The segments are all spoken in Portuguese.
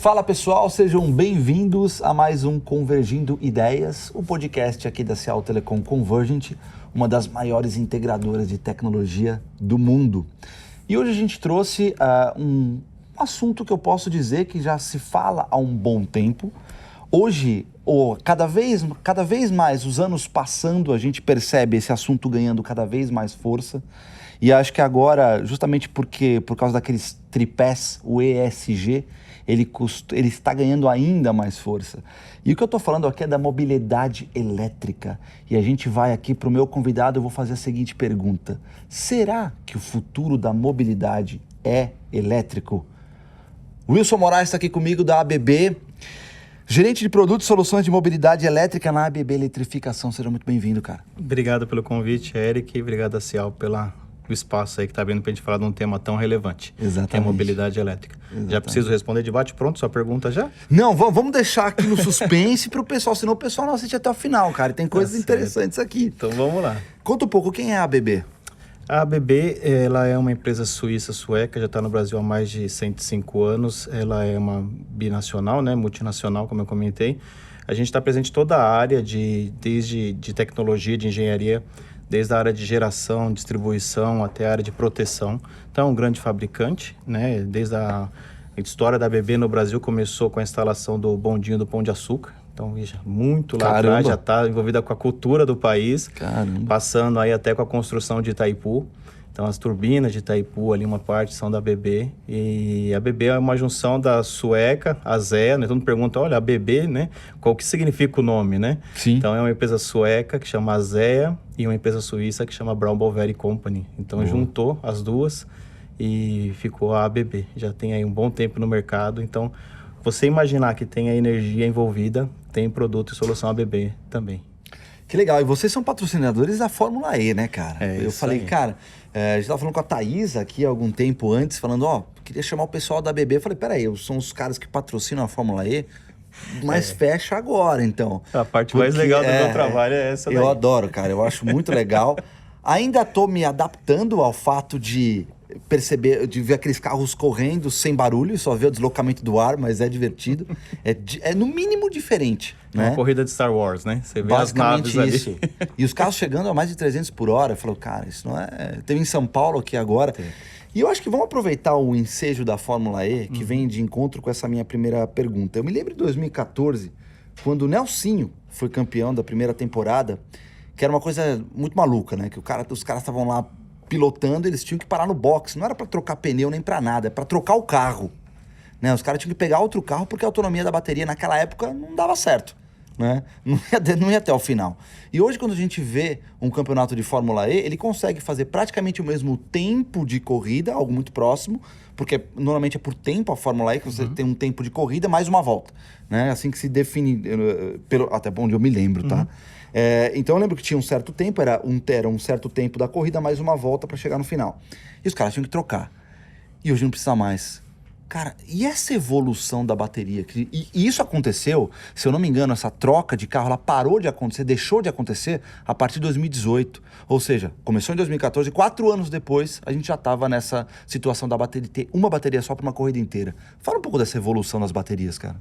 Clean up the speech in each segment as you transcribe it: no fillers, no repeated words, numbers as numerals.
Fala pessoal, sejam bem-vindos a mais um Convergindo Ideias, o podcast aqui da Cial Telecom Convergent, uma das maiores integradoras de tecnologia do mundo. E hoje a gente trouxe um assunto que eu posso dizer que já se fala há um bom tempo. Hoje, cada vez mais, os anos passando, a gente percebe esse assunto ganhando cada vez mais força. E acho que agora, justamente por causa daqueles tripés, o ESG, ele está ganhando ainda mais força. E o que eu estou falando aqui é da mobilidade elétrica. E a gente vai aqui para o meu convidado, eu vou fazer a seguinte pergunta. Será que o futuro da mobilidade é elétrico? Wilson Moraes está aqui comigo da ABB, gerente de produtos e soluções de mobilidade elétrica na ABB Eletrificação. Seja muito bem-vindo, cara. Obrigado pelo convite, Eric, e obrigado a Cial pelo espaço aí que está abrindo para a gente falar de um tema tão relevante, Exatamente. Que é a mobilidade elétrica. Exatamente. Já preciso responder de bate pronto sua pergunta já? Não, vamos deixar aqui no suspense para o pessoal, senão o pessoal não assiste até o final, cara. Tem coisas interessantes aqui. Então vamos lá. Conta um pouco, quem é a ABB? A ABB, ela é uma empresa sueca, já está no Brasil há mais de 105 anos. Ela é uma binacional, né, multinacional, como eu comentei. A gente está presente em toda a área, desde de tecnologia, de engenharia, desde a área de geração, distribuição, até a área de proteção. Então, é um grande fabricante, né? Desde a história da ABB no Brasil começou com a instalação do bondinho do Pão de Açúcar. Então, muito lá atrás, já está envolvida com a cultura do país. Caramba. Passando aí até com a construção de Itaipu. Então, as turbinas de Itaipu, ali uma parte são da ABB. E a ABB é uma junção da sueca, a ZEA, né? Todo mundo pergunta, olha, a ABB, né? Qual que significa o nome, né? Sim. Então, é uma empresa sueca que chama ZEA e uma empresa suíça que chama Brown Boveri Company. Então, juntou as duas e ficou a ABB. Já tem aí um bom tempo no mercado. Então, você imaginar que tem a energia envolvida, tem produto e solução ABB também. Que legal. E vocês são patrocinadores da Fórmula E, né, cara? Eu falei, aí. cara, a gente estava falando com a Thaisa aqui algum tempo antes, falando, queria chamar o pessoal da ABB. Eu falei, peraí, são os caras que patrocinam a Fórmula E, mas fecha agora, então. A parte mais legal do meu trabalho é essa daí. Eu adoro, cara, eu acho muito legal. Ainda estou me adaptando ao fato de perceber, de ver aqueles carros correndo sem barulho, só ver o deslocamento do ar, mas é divertido. É no mínimo diferente, né? Uma corrida de Star Wars, né? Você vê as Basicamente naves isso. ali. E os carros chegando a mais de 300 por hora. Eu falo, cara, isso não é... Teve em São Paulo aqui agora. Sim. E eu acho que vamos aproveitar o ensejo da Fórmula E, que vem de encontro com essa minha primeira pergunta. Eu me lembro de 2014, quando o Nelsinho foi campeão da primeira temporada, que era uma coisa muito maluca, né? Que os caras estavam lá pilotando, eles tinham que parar no box. Não era para trocar pneu nem para nada, é para trocar o carro. Né? Os caras tinham que pegar outro carro porque a autonomia da bateria naquela época não dava certo. Né? Não ia até o final. E hoje, quando a gente vê um campeonato de Fórmula E, ele consegue fazer praticamente o mesmo tempo de corrida, algo muito próximo, porque normalmente é por tempo a Fórmula E, que você tem um tempo de corrida mais uma volta. Né? Assim que se define, até onde eu me lembro, tá? Então eu lembro que tinha um certo tempo, era um certo tempo da corrida, mais uma volta para chegar no final. E os caras tinham que trocar. E hoje não precisa mais. Cara, e essa evolução da bateria? E isso aconteceu, se eu não me engano, essa troca de carro, ela parou de acontecer, deixou de acontecer a partir de 2018. Ou seja, começou em 2014, 4 anos depois, a gente já estava nessa situação da bateria, ter uma bateria só para uma corrida inteira. Fala um pouco dessa evolução das baterias, cara.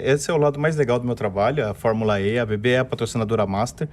Esse é o lado mais legal do meu trabalho, a Fórmula E, a ABB é a patrocinadora Master.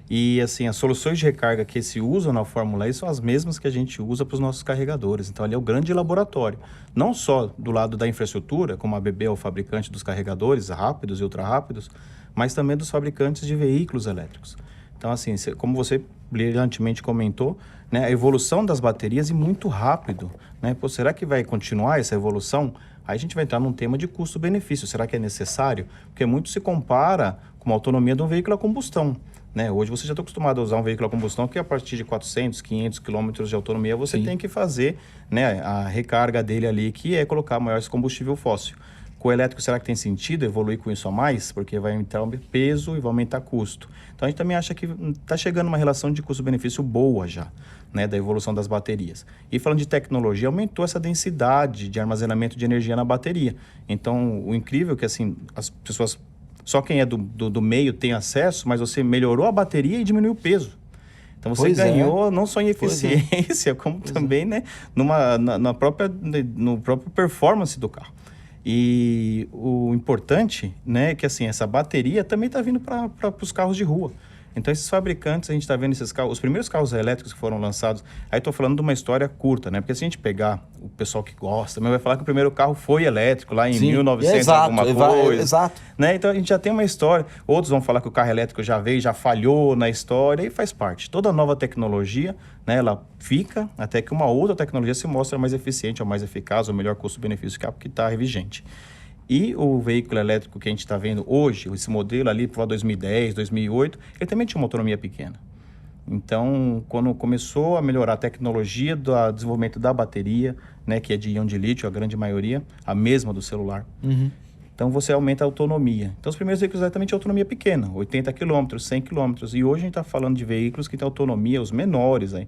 E, assim, as soluções de recarga que se usam na Fórmula E são as mesmas que a gente usa para os nossos carregadores. Então, ali é o grande laboratório. Não só do lado da infraestrutura, como a ABB é o fabricante dos carregadores rápidos e ultra rápidos, mas também dos fabricantes de veículos elétricos. Então, assim, como você brilhantemente comentou, né, a evolução das baterias é muito rápido. Né? Pô, será que vai continuar essa evolução? Aí a gente vai entrar num tema de custo-benefício. Será que é necessário? Porque muito se compara com a autonomia de um veículo a combustão. Né? Hoje você já está acostumado a usar um veículo a combustão que a partir de 400, 500 quilômetros de autonomia você tem que fazer, né, a recarga dele ali, que é colocar maior esse combustível fóssil. Com o elétrico, será que tem sentido evoluir com isso a mais? Porque vai aumentar o peso e vai aumentar custo. Então a gente também acha que está chegando uma relação de custo-benefício boa já, né, da evolução das baterias. E falando de tecnologia, aumentou essa densidade de armazenamento de energia na bateria. Então o incrível é que, assim, as pessoas... Só quem é do meio tem acesso, mas você melhorou a bateria e diminuiu o peso. Então você ganhou não só em eficiência, como também, né, no próprio performance do carro. E o importante, né, é que assim, essa bateria também está vindo para os carros de rua. Então, esses fabricantes, a gente está vendo esses carros, os primeiros carros elétricos que foram lançados, aí estou falando de uma história curta, né? Porque se a gente pegar o pessoal que gosta, vai falar que o primeiro carro foi elétrico, lá em 1900 alguma coisa. Exato. Né? Então, a gente já tem uma história. Outros vão falar que o carro elétrico já veio, já falhou na história, e faz parte. Toda nova tecnologia, né, ela fica até que uma outra tecnologia se mostra mais eficiente, ou mais eficaz, ou melhor custo-benefício que está vigente. E o veículo elétrico que a gente está vendo hoje, esse modelo ali, por 2010, 2008, ele também tinha uma autonomia pequena. Então, quando começou a melhorar a tecnologia do desenvolvimento da bateria, né, que é de íon de lítio, a grande maioria, a mesma do celular, então você aumenta a autonomia. Então, os primeiros veículos também tinham autonomia pequena, 80 km, 100 km. E hoje a gente está falando de veículos que têm autonomia, os menores, aí,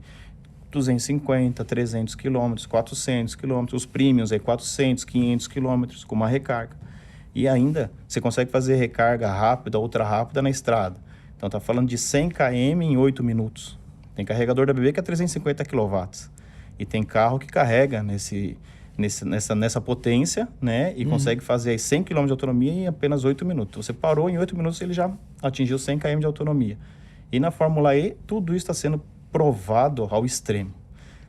250, 300 km, 400 km, os premiums aí 400, 500 km com uma recarga. E ainda você consegue fazer recarga rápida, ultra rápida na estrada. Então tá falando de 100 km em 8 minutos. Tem carregador da BB que é 350 kW. E tem carro que carrega nessa potência, né? E consegue fazer aí 100 km de autonomia em apenas 8 minutos. Você parou em 8 minutos, ele já atingiu 100 km de autonomia. E na Fórmula E, tudo isso está sendo provado ao extremo,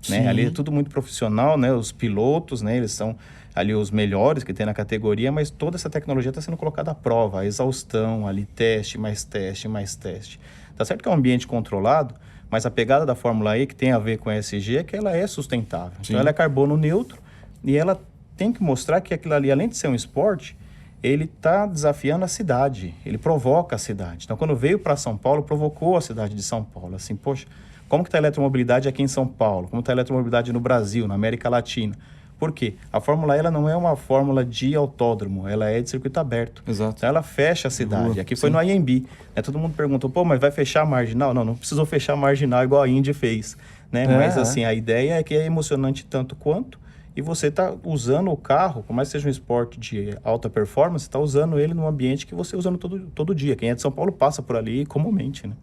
né? Ali é tudo muito profissional, né? Os pilotos, né? Eles são ali os melhores que tem na categoria, mas toda essa tecnologia está sendo colocada à prova, a exaustão, ali teste, mais teste, mais teste. Tá certo que é um ambiente controlado, mas a pegada da Fórmula E que tem a ver com a ESG é que ela é sustentável. Então ela é carbono neutro e ela tem que mostrar que aquilo ali, além de ser um esporte, ele está desafiando a cidade, ele provoca a cidade. Então, quando veio para São Paulo, provocou a cidade de São Paulo. Assim, poxa, como que está a eletromobilidade aqui em São Paulo? Como está a eletromobilidade no Brasil, na América Latina? Por quê? A Fórmula E ela não é uma fórmula de autódromo, ela é de circuito aberto. Exato. Então, ela fecha a cidade. Aqui foi no IMB. Né? Todo mundo perguntou, pô, mas vai fechar a marginal? Não precisou fechar a marginal igual a Indy fez. Né? Mas, assim, a ideia é que é emocionante tanto quanto. E você está usando o carro, por mais que seja um esporte de alta performance, está usando ele num ambiente que você usa todo dia. Quem é de São Paulo passa por ali comumente, né?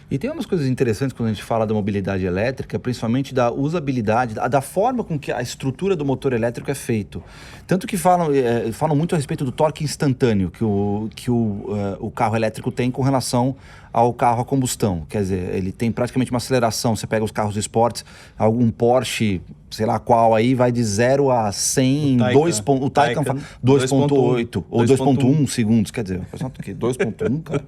E tem umas coisas interessantes quando a gente fala da mobilidade elétrica, principalmente da usabilidade, da forma com que a estrutura do motor elétrico é feito. Tanto que falam muito a respeito do torque instantâneo que o carro elétrico tem com relação ao carro a combustão. Quer dizer, ele tem praticamente uma aceleração. Você pega os carros de esportes, algum Porsche, sei lá qual aí, vai de 0 a 100 em 2.8 ou 2.1 segundos. Quer dizer, 2.1, cara.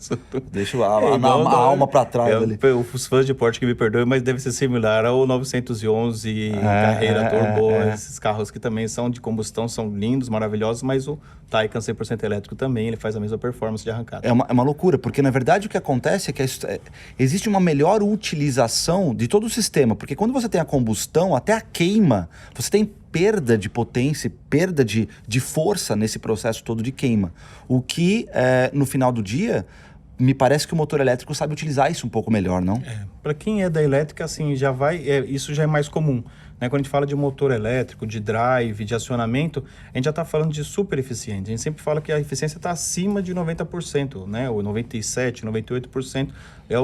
Deixa a alma pra trás ali. Os fãs de Porsche que me perdoem, mas deve ser similar ao 911 Carreira Turbo. Esses carros que também são de combustão, são lindos, maravilhosos, mas o Taycan 100% elétrico também, ele faz a mesma performance de arrancada. É uma loucura, porque na verdade o que acontece é que existe uma melhor utilização de todo o sistema, porque quando você tem a combustão, até a queima, você tem perda de potência, perda de força nesse processo todo de queima. O que, no final do dia, me parece que o motor elétrico sabe utilizar isso um pouco melhor, não? Para quem é da elétrica, assim, isso já é mais comum. Né? Quando a gente fala de motor elétrico, de drive, de acionamento, a gente já está falando de super eficiente. A gente sempre fala que a eficiência está acima de 90%, né? Ou 97%, 98% é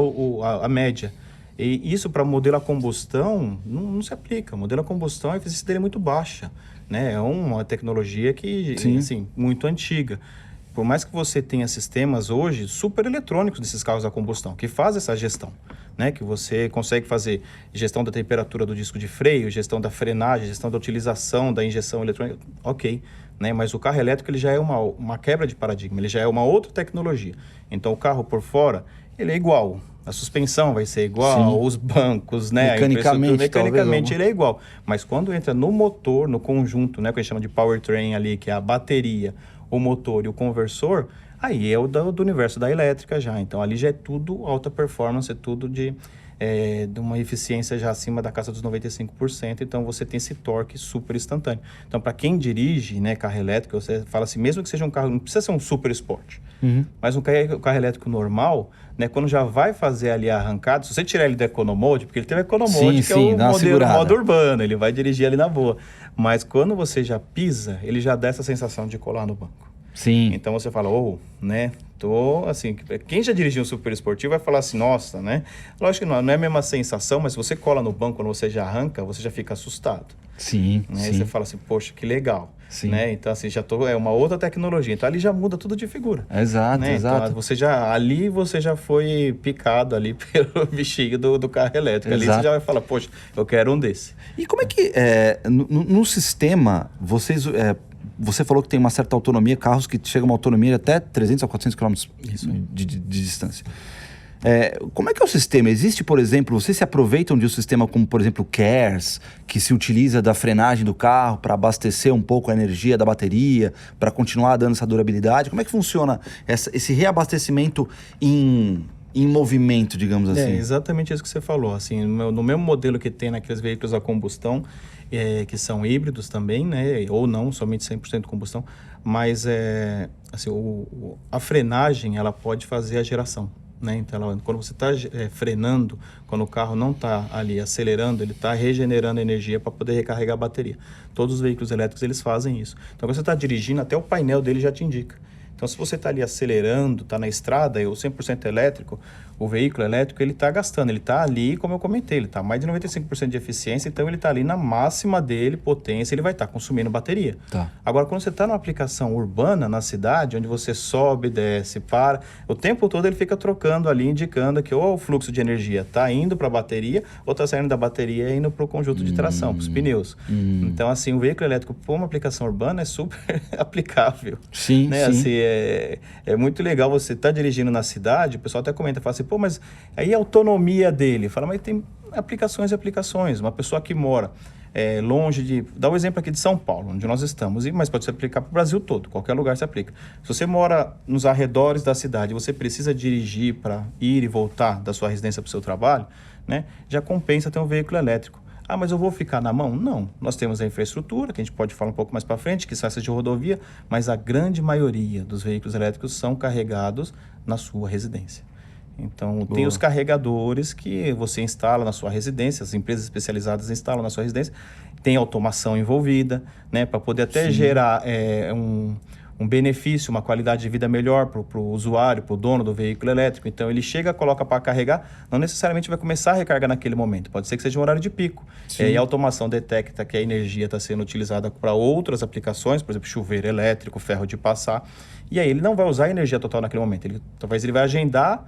a média. E isso para modelo a combustão não se aplica. O modelo a combustão, a eficiência dele é muito baixa. Né? É uma tecnologia que, assim, muito antiga. Por mais que você tenha sistemas hoje super eletrônicos desses carros a combustão, que fazem essa gestão, né? Que você consegue fazer gestão da temperatura do disco de freio, gestão da frenagem, gestão da utilização da injeção eletrônica, ok. Né? Mas o carro elétrico ele já é uma quebra de paradigma, ele já é uma outra tecnologia. Então o carro por fora, ele é igual. A suspensão vai ser igual, os bancos, né? Mecanicamente ele é igual. Mas quando entra no motor, no conjunto, né? Que a gente chama de powertrain ali, que é a bateria, o motor e o conversor, aí é o do universo da elétrica já. Então, ali já é tudo alta performance, é tudo de uma eficiência já acima da casa dos 95%. Então, você tem esse torque super instantâneo. Então, para quem dirige, né, carro elétrico, você fala assim, mesmo que seja um carro, não precisa ser um super esporte, mas um carro elétrico normal, né, quando já vai fazer ali a arrancada, se você tirar ele do Economode, porque ele tem o Economode, que é o modo urbano, ele vai dirigir ali na boa. Mas quando você já pisa, ele já dá essa sensação de colar no banco. Sim. Então você fala, né? Assim, quem já dirigiu um super esportivo vai falar assim, nossa, né? Lógico que não é a mesma sensação, mas se você cola no banco quando você já arranca, você já fica assustado. Sim, né? sim. Aí você fala assim, poxa, que legal. Sim. Né? Então, assim, é uma outra tecnologia. Então, ali já muda tudo de figura. Exato, né? exato. Então, você já foi picado ali pelo bichinho do carro elétrico. Exato. Ali você já vai falar, poxa, eu quero um desse. E como é que, no sistema, você falou que tem uma certa autonomia, carros que chegam a uma autonomia de até 300 a 400 km de distância. Como é que é o sistema? Existe, por exemplo, vocês se aproveitam de um sistema como, por exemplo, o CARES, que se utiliza da frenagem do carro para abastecer um pouco a energia da bateria, para continuar dando essa durabilidade? Como é que funciona esse reabastecimento em movimento, digamos assim? É exatamente isso que você falou. Assim, no mesmo modelo que tem naqueles veículos a combustão, que são híbridos também, né? Ou não, somente 100% combustão, mas assim, a frenagem ela pode fazer a geração. Né? Então, quando você está frenando, quando o carro não está ali acelerando, ele está regenerando energia para poder recarregar a bateria. Todos os veículos elétricos eles fazem isso. Então, quando você está dirigindo, até o painel dele já te indica. Então, se você está ali acelerando, está na estrada, ou 100% elétrico, o veículo elétrico ele está gastando, ele está ali, como eu comentei, ele está mais de 95% de eficiência, então ele está ali na máxima dele, potência, ele vai estar consumindo bateria. Tá. Agora, quando você está numa aplicação urbana, na cidade, onde você sobe, desce, para, o tempo todo ele fica trocando ali, indicando que ou o fluxo de energia está indo para a bateria, ou está saindo da bateria e indo para o conjunto de tração, para os pneus. Então, assim, o veículo elétrico para uma aplicação urbana é super aplicável. Sim, né? sim. Assim, é muito legal você estar dirigindo na cidade, o pessoal até comenta, fala assim, pô, mas aí a autonomia dele? Fala, mas tem aplicações e aplicações. Uma pessoa que mora longe de... Dá o exemplo aqui de São Paulo, onde nós estamos, mas pode se aplicar para o Brasil todo, qualquer lugar se aplica. Se você mora nos arredores da cidade, você precisa dirigir para ir e voltar da sua residência para o seu trabalho, né? Já compensa ter um veículo elétrico. Ah, mas eu vou ficar na mão? Não. Nós temos a infraestrutura, que a gente pode falar um pouco mais para frente, que são essas de rodovia, mas a grande maioria dos veículos elétricos são carregados na sua residência. Então, tem os carregadores que você instala na sua residência, as empresas especializadas instalam na sua residência, tem automação envolvida, né, para poder até gerar um benefício, uma qualidade de vida melhor para o usuário, para o dono do veículo elétrico. Então, ele chega, coloca para carregar, não necessariamente vai começar a recarga naquele momento. Pode ser que seja um horário de pico. E a automação detecta que a energia está sendo utilizada para outras aplicações, por exemplo, chuveiro elétrico, ferro de passar. E aí, ele não vai usar a energia total naquele momento. Talvez ele vai agendar,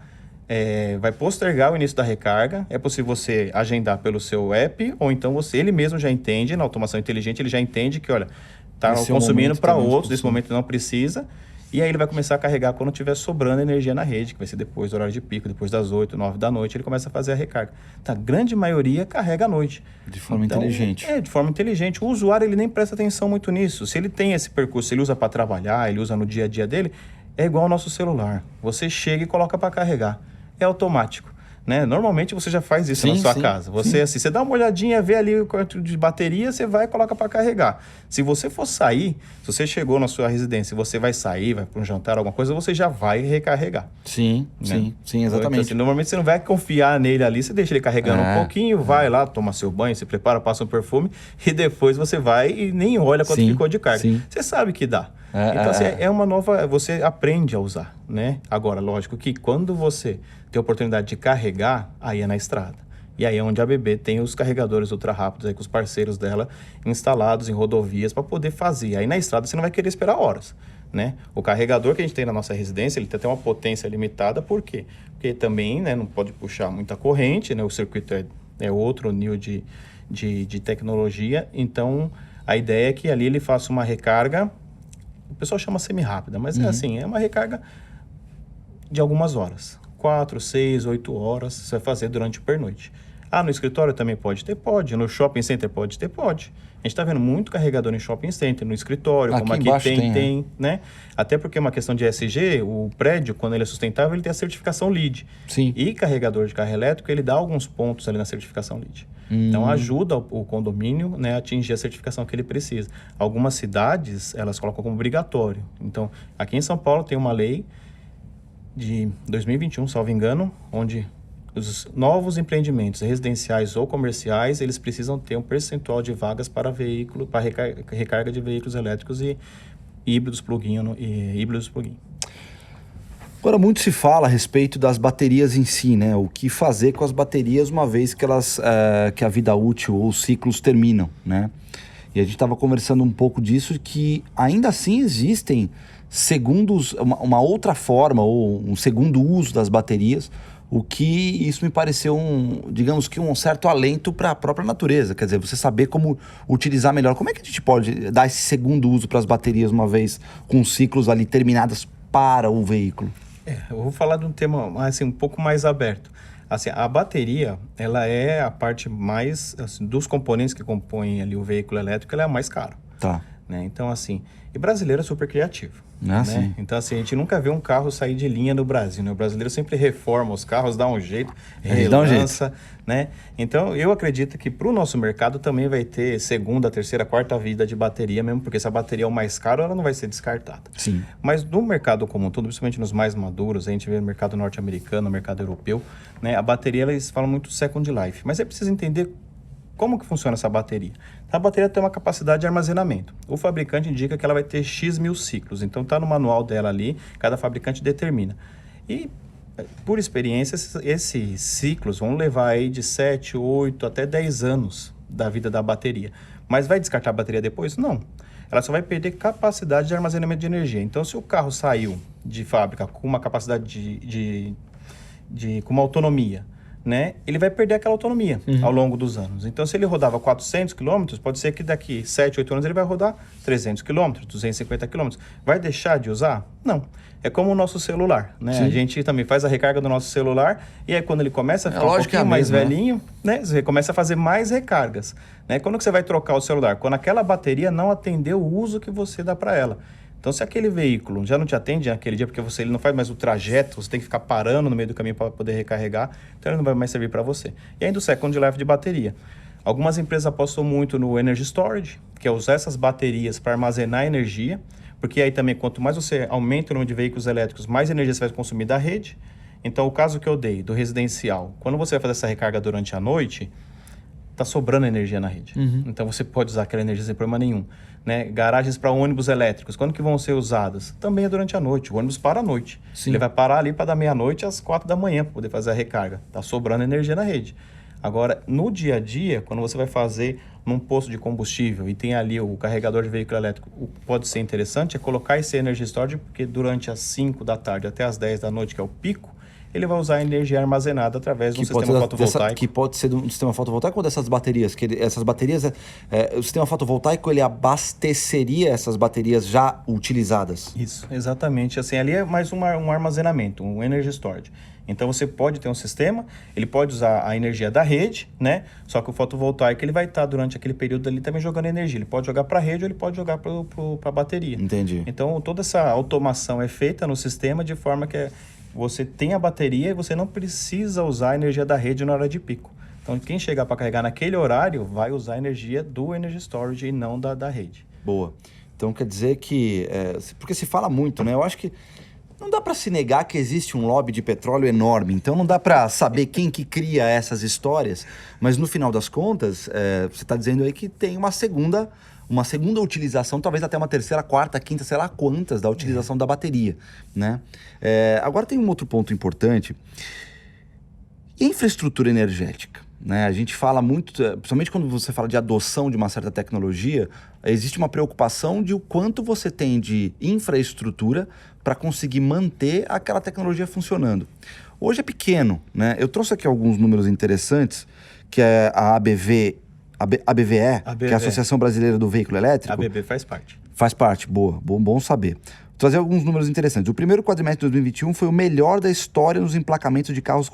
vai postergar o início da recarga. É possível você agendar pelo seu app, ou então ele mesmo já entende, na automação inteligente, ele já entende que, olha, está consumindo para outros, nesse momento não precisa, e aí ele vai começar a carregar quando estiver sobrando energia na rede, que vai ser depois do horário de pico, depois das 8, 9 da noite, ele começa a fazer a recarga. Então, a grande maioria carrega à noite. De forma inteligente. De forma inteligente. O usuário, ele nem presta atenção muito nisso. Se ele tem esse percurso, ele usa para trabalhar, ele usa no dia a dia dele, é igual ao nosso celular. Você chega e coloca para carregar. É automático. Né? Normalmente você já faz isso na sua casa. Você dá uma olhadinha, vê ali o quanto de bateria, você vai e coloca para carregar. Se você for sair, se você chegou na sua residência, você vai sair, vai para um jantar, alguma coisa, você já vai recarregar. Sim, né? sim, exatamente. Então, assim, normalmente você não vai confiar nele ali, você deixa ele carregando um pouquinho, vai lá, toma seu banho, se prepara, passa um perfume e depois você vai e nem olha quanto ficou de carga. Você sabe que dá. Então, assim, é uma nova... Você aprende a usar, né? Agora, lógico que quando você tem a oportunidade de carregar, aí é na estrada. E aí é onde a ABB tem os carregadores ultra rápidos, aí com os parceiros dela instalados em rodovias para poder fazer. Aí na estrada você não vai querer esperar horas, né? O carregador que a gente tem na nossa residência, ele tem até uma potência limitada. Por quê? Porque também, né, não pode puxar muita corrente, né? O circuito é outro nível de tecnologia. Então, a ideia é que ali ele faça uma recarga... O pessoal chama semi-rápida, mas é assim, é uma recarga de algumas horas. 4, 6, 8 horas, você vai fazer durante o pernoite. Ah, no escritório também pode ter? Pode. No shopping center pode ter? Pode. A gente está vendo muito carregador em shopping center, no escritório, como aqui tem, né? Até porque é uma questão de ESG, o prédio, quando ele é sustentável, ele tem a certificação LEED. Sim. E carregador de carro elétrico, ele dá alguns pontos ali na certificação LEED. Então, ajuda o condomínio, né, a atingir a certificação que ele precisa. Algumas cidades, elas colocam como obrigatório. Então, aqui em São Paulo tem uma lei de 2021, salvo engano, onde os novos empreendimentos residenciais ou comerciais, eles precisam ter um percentual de vagas para veículo, para recarga de veículos elétricos e híbridos plug-in e híbridos plug-in. Agora, muito se fala a respeito das baterias em si, né? O que fazer com as baterias uma vez que que a vida útil ou os ciclos terminam, né? E a gente estava conversando um pouco disso, que ainda assim existem uma outra forma ou um segundo uso das baterias, o que isso me pareceu digamos que um certo alento para a própria natureza. Quer dizer, você saber como utilizar melhor. Como é que a gente pode dar esse segundo uso para as baterias uma vez com ciclos ali terminados para o veículo? Eu vou falar de um tema assim, um pouco mais aberto. Assim, a bateria, ela é a parte mais, assim, dos componentes que compõem ali o veículo elétrico, ela é a mais cara. Tá. Né? Então, assim, e brasileiro é super criativo. Ah, né? sim. Então, assim, a gente nunca vê um carro sair de linha no Brasil, né? O brasileiro sempre reforma os carros, dá um jeito, relança, né? Então, eu acredito que para o nosso mercado também vai ter segunda, terceira, quarta vida de bateria mesmo, porque se a bateria é o mais caro, ela não vai ser descartada. Sim. Mas no mercado como um todo, principalmente nos mais maduros, a gente vê no mercado norte-americano, no mercado europeu, né? A bateria, eles falam muito second life, mas é preciso entender como que funciona essa bateria. A bateria tem uma capacidade de armazenamento. O fabricante indica que ela vai ter X mil ciclos. Então, está no manual dela ali, cada fabricante determina. E, por experiência, esses ciclos vão levar aí de 7, 8 até 10 anos da vida da bateria. Mas vai descartar a bateria depois? Não. Ela só vai perder capacidade de armazenamento de energia. Então, se o carro saiu de fábrica com uma capacidade com uma autonomia, né, ele vai perder aquela autonomia ao longo dos anos. Então, se ele rodava 400 km, pode ser que daqui 7, 8 anos ele vai rodar 300 km, 250 km. Vai deixar de usar? Não. É como o nosso celular, né? A gente também faz a recarga do nosso celular e aí quando ele começa a ficar um pouquinho mais velhinho, né, você começa a fazer mais recargas. Né? Quando que você vai trocar o celular? Quando aquela bateria não atendeu o uso que você dá para ela. Então, se aquele veículo já não te atende naquele dia, porque ele não faz mais o trajeto, você tem que ficar parando no meio do caminho para poder recarregar, então ele não vai mais servir para você. E ainda o second life de bateria. Algumas empresas apostam muito no energy storage, que é usar essas baterias para armazenar energia, porque aí também, quanto mais você aumenta o número de veículos elétricos, mais energia você vai consumir da rede. Então, o caso que eu dei do residencial, quando você vai fazer essa recarga durante a noite, está sobrando energia na rede. Então, você pode usar aquela energia sem problema nenhum. Né? Garagens para ônibus elétricos, quando que vão ser usadas? Também é durante a noite. O ônibus para à noite. Sim. Ele vai parar ali para da meia-noite às 4 da manhã para poder fazer a recarga. Está sobrando energia na rede. Agora, no dia a dia, quando você vai fazer num posto de combustível e tem ali o carregador de veículo elétrico, o que pode ser interessante é colocar esse energy storage, porque durante as 5 da tarde até as 10 da noite, que é o pico, ele vai usar a energia armazenada através de um sistema fotovoltaico. Que pode ser de um sistema fotovoltaico ou dessas baterias? Essas baterias, o sistema fotovoltaico, ele abasteceria essas baterias já utilizadas? Isso, exatamente. Assim, ali é mais um armazenamento, um energy storage. Então, você pode ter um sistema, ele pode usar a energia da rede, né? Só que o fotovoltaico, ele vai estar durante aquele período ali também jogando energia. Ele pode jogar para a rede ou ele pode jogar para a bateria. Entendi. Então, toda essa automação é feita no sistema de forma que você tem a bateria e você não precisa usar a energia da rede na hora de pico. Então, quem chegar para carregar naquele horário vai usar a energia do Energy Storage e não da rede. Boa. Então, quer dizer que... porque se fala muito, né? Eu acho que não dá para se negar que existe um lobby de petróleo enorme. Então, não dá para saber quem que cria essas histórias. Mas, no final das contas, você está dizendo aí que tem uma segunda utilização, talvez até uma terceira, quarta, quinta, sei lá quantas, da utilização da bateria, né? Agora tem um outro ponto importante. Infraestrutura energética, né? A gente fala muito, principalmente quando você fala de adoção de uma certa tecnologia, existe uma preocupação de o quanto você tem de infraestrutura para conseguir manter aquela tecnologia funcionando. Hoje é pequeno, né? Eu trouxe aqui alguns números interessantes, que é a ABVE, que é a Associação Brasileira do Veículo Elétrico. A ABV faz parte. Faz parte, boa. Bom saber. Vou trazer alguns números interessantes. O primeiro quadrimestre de 2021 foi o melhor da história nos emplacamentos de carros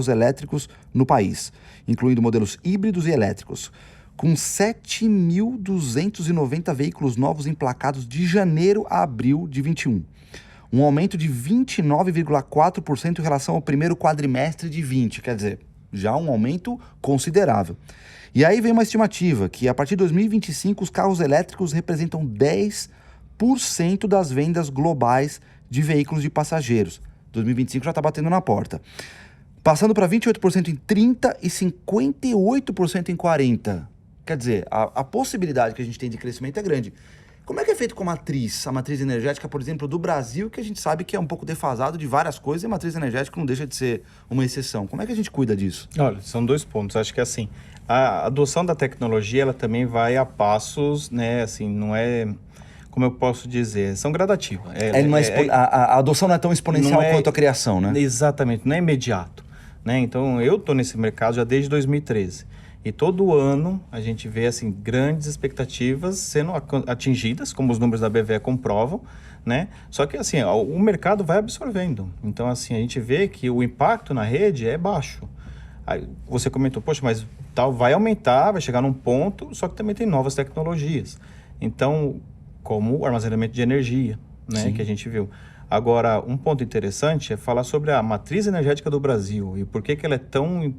elétricos no país, incluindo modelos híbridos e elétricos, com 7.290 veículos novos emplacados de janeiro a abril de 2021. Um aumento de 29,4% em relação ao primeiro quadrimestre de 20, quer dizer, já um aumento considerável. E aí vem uma estimativa que a partir de 2025 os carros elétricos representam 10% das vendas globais de veículos de passageiros. 2025 já está batendo na porta. Passando para 28% em 30% e 58% em 40%. Quer dizer, a possibilidade que a gente tem de crescimento é grande. Como é que é feito com a matriz energética, por exemplo, do Brasil, que a gente sabe que é um pouco defasado de várias coisas e a matriz energética não deixa de ser uma exceção. Como é que a gente cuida disso? Olha, são 2 pontos. Acho que assim, a adoção da tecnologia, ela também vai a passos, né? Assim, não é, como eu posso dizer, são gradativos. A adoção não é tão exponencial quanto a criação, né? Exatamente, não é imediato, né? Então, eu estou nesse mercado já desde 2013. E todo ano a gente vê assim, grandes expectativas sendo atingidas, como os números da BVE comprovam, né? Só que assim, o mercado vai absorvendo. Então, assim, a gente vê que o impacto na rede é baixo. Aí você comentou, poxa, mas tal vai aumentar, vai chegar num ponto, só que também tem novas tecnologias. Então, como o armazenamento de energia, né? Sim. Que a gente viu. Agora, um ponto interessante é falar sobre a matriz energética do Brasil e por que ela é tão...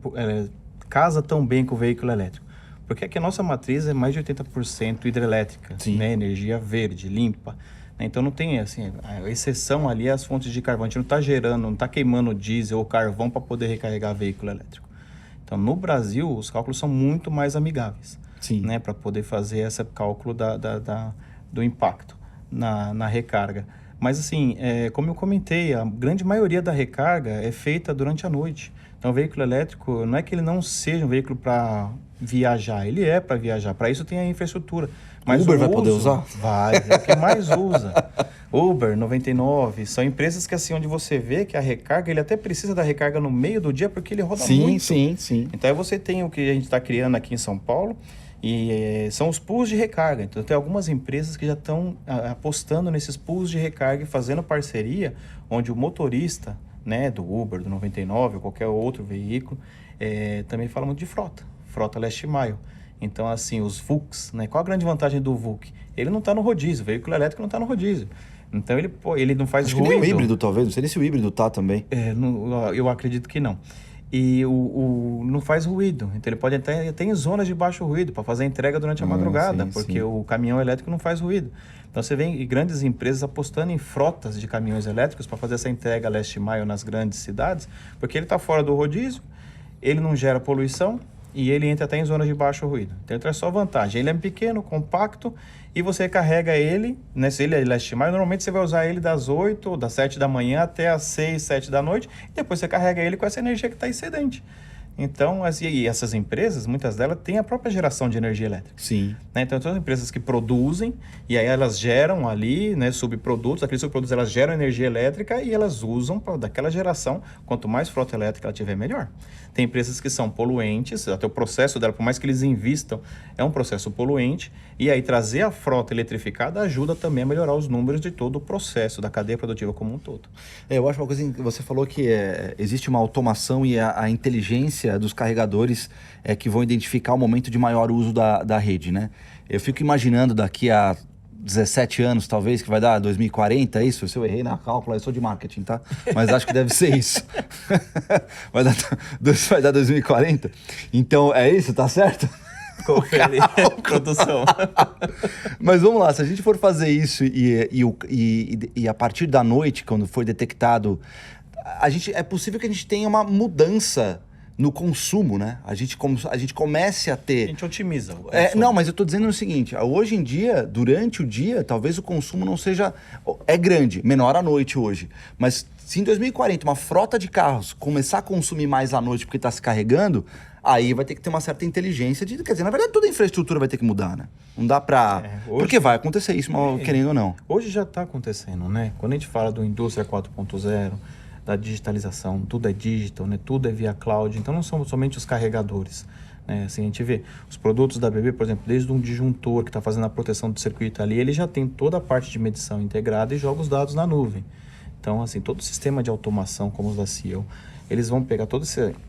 casa tão bem com o veículo elétrico. Porque aqui a nossa matriz é mais de 80% hidrelétrica, né? Energia verde, limpa. Então não tem, assim, a exceção ali é as fontes de carvão. A gente não está gerando, não está queimando diesel ou carvão para poder recarregar veículo elétrico. Então no Brasil os cálculos são muito mais amigáveis, né? Para poder fazer esse cálculo do impacto na recarga. Mas assim, como eu comentei, a grande maioria da recarga é feita durante a noite. Então, o veículo elétrico, não é que ele não seja um veículo para viajar, ele é para viajar, para isso tem a infraestrutura. Mas Uber vai poder usar? Vai, é o que mais usa. Uber, 99, são empresas que assim, onde você vê que a recarga, ele até precisa da recarga no meio do dia, porque ele roda muito. Sim. Então, aí você tem o que a gente está criando aqui em São Paulo, e são os pools de recarga. Então, tem algumas empresas que já estão apostando nesses pools de recarga e fazendo parceria, onde o motorista, né, do Uber, do 99 ou qualquer outro veículo, também fala muito de frota last mile. Então, assim, os VUCs, né, qual a grande vantagem do VUC? Ele não está no rodízio, o veículo elétrico não está no rodízio. Então, ele não faz ruído. Acho que nem o híbrido, talvez, não sei nem se o híbrido está também. Eu acredito que não. E não faz ruído, então ele pode até ter em zonas de baixo ruído para fazer a entrega durante a madrugada, porque o caminhão elétrico não faz ruído. Então você vê grandes empresas apostando em frotas de caminhões elétricos para fazer essa entrega last mile nas grandes cidades, porque ele está fora do rodízio, ele não gera poluição e ele entra até em zonas de baixo ruído. Então ele traz só vantagem, ele é pequeno, compacto e você carrega ele, né, se ele é last mile, normalmente você vai usar ele das 8 ou das 7 da manhã até as 6, 7 da noite e depois você carrega ele com essa energia que está excedente. Então, e essas empresas, muitas delas têm a própria geração de energia elétrica. Sim. Né? Então, são empresas que produzem e aí elas geram ali, né, subprodutos. Aqueles subprodutos, elas geram energia elétrica e elas usam daquela geração. Quanto mais frota elétrica ela tiver, melhor. Tem empresas que são poluentes, até o processo dela, por mais que eles invistam, é um processo poluente. E aí trazer a frota eletrificada ajuda também a melhorar os números de todo o processo, da cadeia produtiva como um todo. Eu acho uma coisa que você falou que existe uma automação e a inteligência dos carregadores que vão identificar o momento de maior uso da rede, né? Eu fico imaginando daqui a 17 anos, talvez, que vai dar 2040, é isso? Se eu errei na cálcula, eu sou de marketing, tá? Mas acho que deve ser isso. vai dar 2040? Então, é isso? Tá certo? Confere, produção. Mas vamos lá, se a gente for fazer isso e a partir da noite, quando for detectado, é possível que a gente tenha uma mudança no consumo, né? A gente comece a ter... A gente otimiza o consumo. Não, mas eu estou dizendo o seguinte, hoje em dia, durante o dia, talvez o consumo não seja... É grande, menor à noite hoje. Mas se em 2040 uma frota de carros começar a consumir mais à noite porque está se carregando, aí vai ter que ter uma certa inteligência de... Quer dizer, na verdade, toda a infraestrutura vai ter que mudar, né? Não dá para... Porque vai acontecer isso, querendo ou não. Hoje já está acontecendo, né? Quando a gente fala do Indústria 4.0... da digitalização, tudo é digital, né? Tudo é via cloud, então não são somente os carregadores, né? Assim, a gente vê os produtos da BB, por exemplo, desde um disjuntor que está fazendo a proteção do circuito ali, ele já tem toda a parte de medição integrada e joga os dados na nuvem. Então, assim, todo o sistema de automação, como os da Ciel, eles vão pegar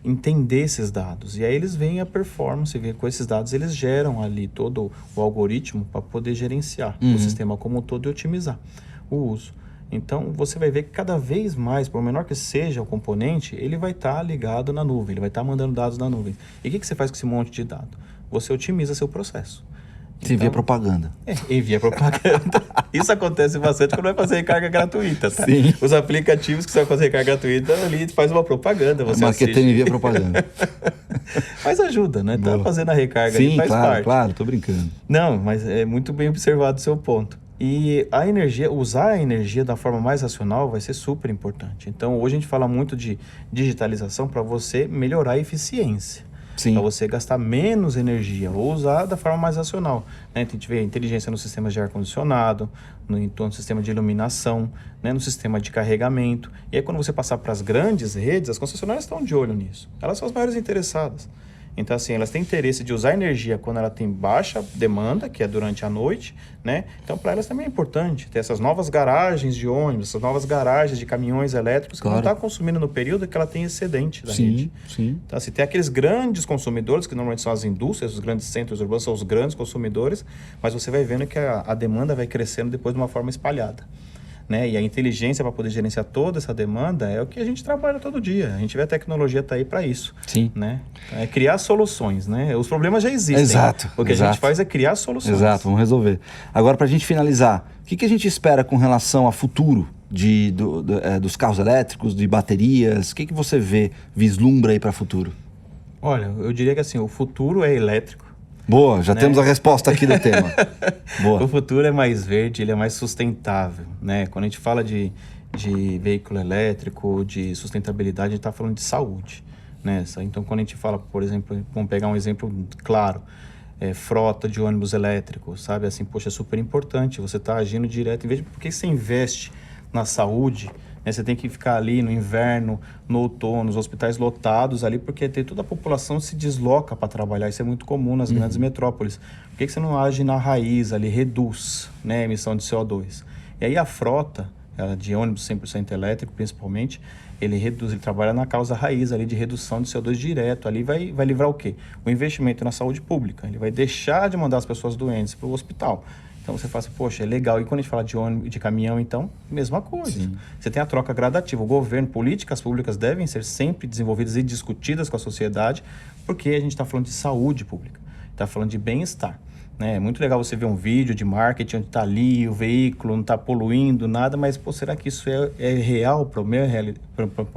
entender esses dados, e aí eles veem a performance, com esses dados eles geram ali todo o algoritmo para poder gerenciar o sistema como um todo e otimizar o uso. Então, você vai ver que cada vez mais, por menor que seja o componente, ele vai estar ligado na nuvem, ele vai estar mandando dados na nuvem. E o que você faz com esse monte de dado? Você otimiza seu processo. Você envia propaganda. Envia propaganda. Isso acontece bastante quando vai fazer recarga gratuita, tá? Sim. Os aplicativos que você vai fazer recarga gratuita, ali faz uma propaganda, você marqueteiro envia propaganda. Mas ajuda, né? Tá fazendo a recarga ali, faz parte. Claro, tô brincando. Não, mas é muito bem observado o seu ponto. E a energia, usar a energia da forma mais racional vai ser super importante. Então, hoje a gente fala muito de digitalização para você melhorar a eficiência. Para você gastar menos energia ou usar da forma mais racional. Né? Então, a gente vê inteligência no sistema de ar-condicionado, no sistema de iluminação, né? No sistema de carregamento. E aí, quando você passar para as grandes redes, as concessionárias estão de olho nisso. Elas são as maiores interessadas. Então, assim, elas têm interesse de usar energia quando ela tem baixa demanda, que é durante a noite, né? Então, para elas também é importante ter essas novas garagens de ônibus, essas novas garagens de caminhões elétricos que não está consumindo no período que ela tem excedente da rede. Então, assim, tem aqueles grandes consumidores, que normalmente são as indústrias, os grandes centros urbanos são os grandes consumidores, mas você vai vendo que a demanda vai crescendo depois de uma forma espalhada. Né? E a inteligência para poder gerenciar toda essa demanda é o que a gente trabalha todo dia. A gente vê a tecnologia tá aí para isso. Né? É criar soluções, né? Os problemas já existem. Exato. O que a gente faz é criar soluções. Exato, vamos resolver. Agora, para a gente finalizar, o que a gente espera com relação ao futuro dos carros elétricos, de baterias? O que você vislumbra aí para o futuro? Olha, eu diria que assim, o futuro é elétrico. Boa, já temos a resposta aqui do tema. Boa. O futuro é mais verde, ele é mais sustentável, né? Quando a gente fala de veículo elétrico, de sustentabilidade, a gente está falando de saúde, né? Então, quando a gente fala, por exemplo, vamos pegar um exemplo claro, frota de ônibus elétrico, sabe? Assim, poxa, é super importante, você está agindo direto, em vez de por que você investe na saúde, né? Você tem que ficar ali no inverno, no outono, os hospitais lotados ali, porque toda a população se desloca para trabalhar. Isso é muito comum nas grandes metrópoles. Por que você não age na raiz ali, reduz, né, a emissão de CO2? E aí a frota, de ônibus 100% elétrico, principalmente, ele trabalha na causa raiz ali de redução de CO2 direto. Ali vai livrar o quê? O investimento na saúde pública. Ele vai deixar de mandar as pessoas doentes para o hospital. Então você fala assim, poxa, é legal. E quando a gente fala de ônibus, de caminhão, então, mesma coisa. Sim. Você tem a troca gradativa. O governo, políticas públicas devem ser sempre desenvolvidas e discutidas com a sociedade, porque a gente está falando de saúde pública, está falando de bem-estar. Né? É muito legal você ver um vídeo de marketing onde está ali, o veículo não está poluindo, nada, mas pô, será que isso é real para o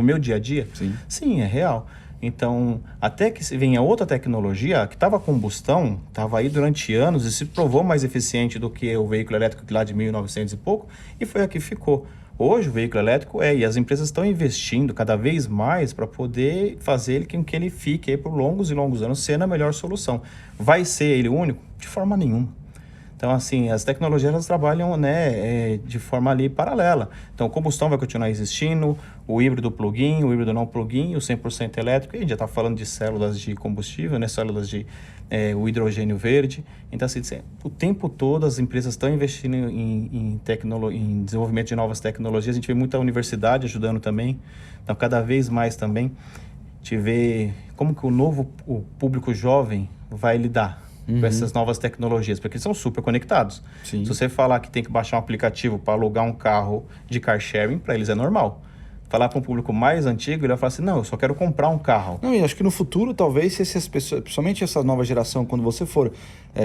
meu dia a dia? Sim, é real. Então, até que venha outra tecnologia que estava a combustão, estava aí durante anos e se provou mais eficiente do que o veículo elétrico lá de 1900 e pouco, e foi a que ficou. Hoje o veículo elétrico e as empresas estão investindo cada vez mais para poder fazer com que ele fique aí por longos e longos anos sendo a melhor solução. Vai ser ele o único? De forma nenhuma. Então, assim, as tecnologias elas trabalham, né, de forma ali paralela. Então, o combustão vai continuar existindo, o híbrido plug-in, o híbrido não plug-in, o 100% elétrico. E a gente já está falando de células de combustível, né, células de o hidrogênio verde. Então, assim, o tempo todo as empresas estão investindo em desenvolvimento de novas tecnologias. A gente vê muita universidade ajudando também. Então, cada vez mais também, a gente vê como que o público jovem vai lidar com essas novas tecnologias, porque eles são super conectados. Sim. Se você falar que tem que baixar um aplicativo para alugar um carro de car sharing, para eles é normal. Falar para um público mais antigo, ele vai falar assim, não, eu só quero comprar um carro. Não, e acho que no futuro, talvez, se essas pessoas, principalmente essa nova geração, quando você for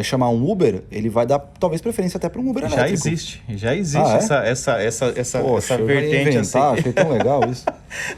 chamar um Uber, ele vai dar, talvez, preferência até para um Uber elétrico. Já existe essa vertente assim. Achei tão legal isso.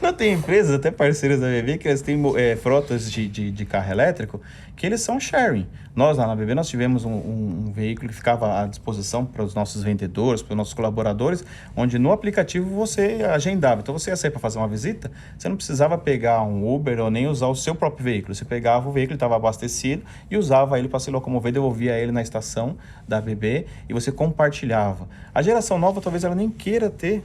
Não, tem empresas, até parceiras da BB, que eles têm frotas de carro elétrico, que eles são sharing. Nós, lá na BB, nós tivemos um veículo que ficava à disposição para os nossos vendedores, para os nossos colaboradores, onde no aplicativo você agendava. Então, você ia sair para fazer uma visita, você não precisava pegar um Uber ou nem usar o seu próprio veículo. Você pegava o veículo, estava abastecido e usava ele para se locomover, devolvia ele na estação da BB e você compartilhava. A geração nova, talvez ela nem queira ter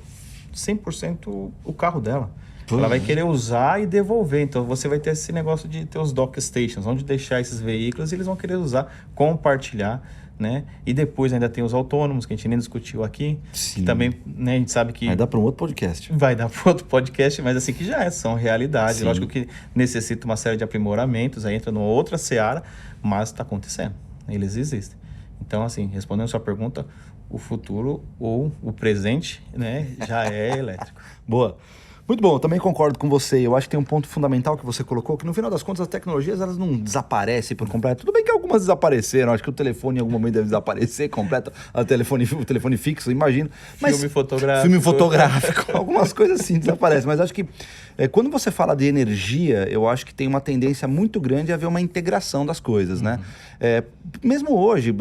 100% o carro dela. Ela vai querer usar e devolver. Então, você vai ter esse negócio de ter os dock stations, onde deixar esses veículos e eles vão querer usar, compartilhar, né? E depois ainda tem os autônomos, que a gente nem discutiu aqui. Sim. Que também, né, a gente sabe que... Vai dar para um outro podcast. Vai dar para outro podcast, mas assim, que já são realidade. Sim. Lógico que necessita uma série de aprimoramentos, aí entra numa outra seara, mas está acontecendo. Eles existem. Então, assim, respondendo a sua pergunta, o futuro ou o presente, né, já é elétrico. Boa. Muito bom, eu também concordo com você. Eu acho que tem um ponto fundamental que você colocou, que no final das contas as tecnologias elas não desaparecem por completo. Tudo bem que algumas desapareceram, acho que o telefone em algum momento deve desaparecer completo, o telefone fixo, imagino. Mas Filme fotográfico. Filme fotográfico, algumas coisas assim desaparecem, mas acho que Quando você fala de energia, eu acho que tem uma tendência muito grande a haver uma integração das coisas, né? Mesmo hoje,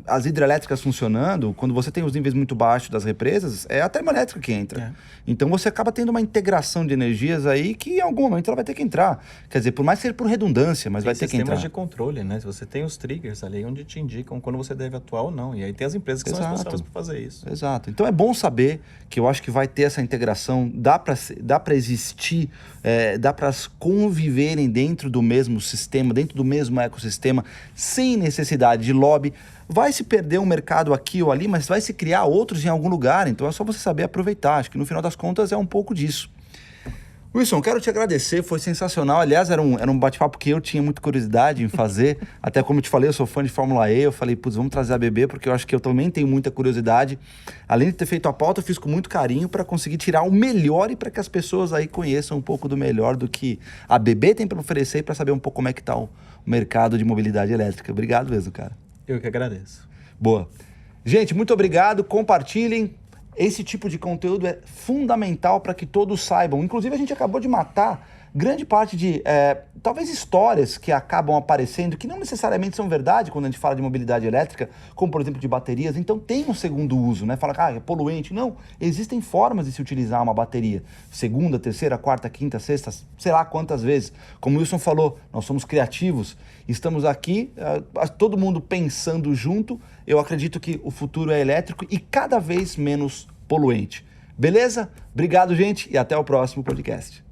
as hidrelétricas funcionando, quando você tem os níveis muito baixos das represas, é a termoelétrica que entra. Então você acaba tendo uma integração de energias aí que em algum momento ela vai ter que entrar. Quer dizer, por mais que seja por redundância, mas vai ter que entrar. Tem sistemas de controle, né? Você tem os triggers ali onde te indicam quando você deve atuar ou não. E aí tem as empresas que são responsáveis por fazer isso. Exato. Então é bom saber que eu acho que vai ter essa integração, dá para existir, dá para conviverem dentro do mesmo sistema, dentro do mesmo ecossistema, sem necessidade de lobby. Vai se perder um mercado aqui ou ali, mas vai se criar outros em algum lugar. Então é só você saber aproveitar. Acho que no final das contas é um pouco disso. Wilson, quero te agradecer, foi sensacional. Aliás, era um bate-papo que eu tinha muita curiosidade em fazer. Até como eu te falei, eu sou fã de Fórmula E. Eu falei, putz, vamos trazer a BB, porque eu acho que eu também tenho muita curiosidade. Além de ter feito a pauta, eu fiz com muito carinho para conseguir tirar o melhor e para que as pessoas aí conheçam um pouco do melhor do que a BB tem para oferecer e para saber um pouco como é que está o mercado de mobilidade elétrica. Obrigado mesmo, cara. Eu que agradeço. Boa. Gente, muito obrigado. Compartilhem. Esse tipo de conteúdo é fundamental para que todos saibam. Inclusive, a gente acabou de matar grande parte de, talvez, histórias que acabam aparecendo, que não necessariamente são verdade quando a gente fala de mobilidade elétrica, como, por exemplo, de baterias. Então, tem um segundo uso, né? Fala que é poluente. Não, existem formas de se utilizar uma bateria. Segunda, terceira, quarta, quinta, sexta, sei lá quantas vezes. Como o Wilson falou, nós somos criativos. Estamos aqui, todo mundo pensando junto. Eu acredito que o futuro é elétrico e cada vez menos poluente. Beleza? Obrigado, gente, e até o próximo podcast.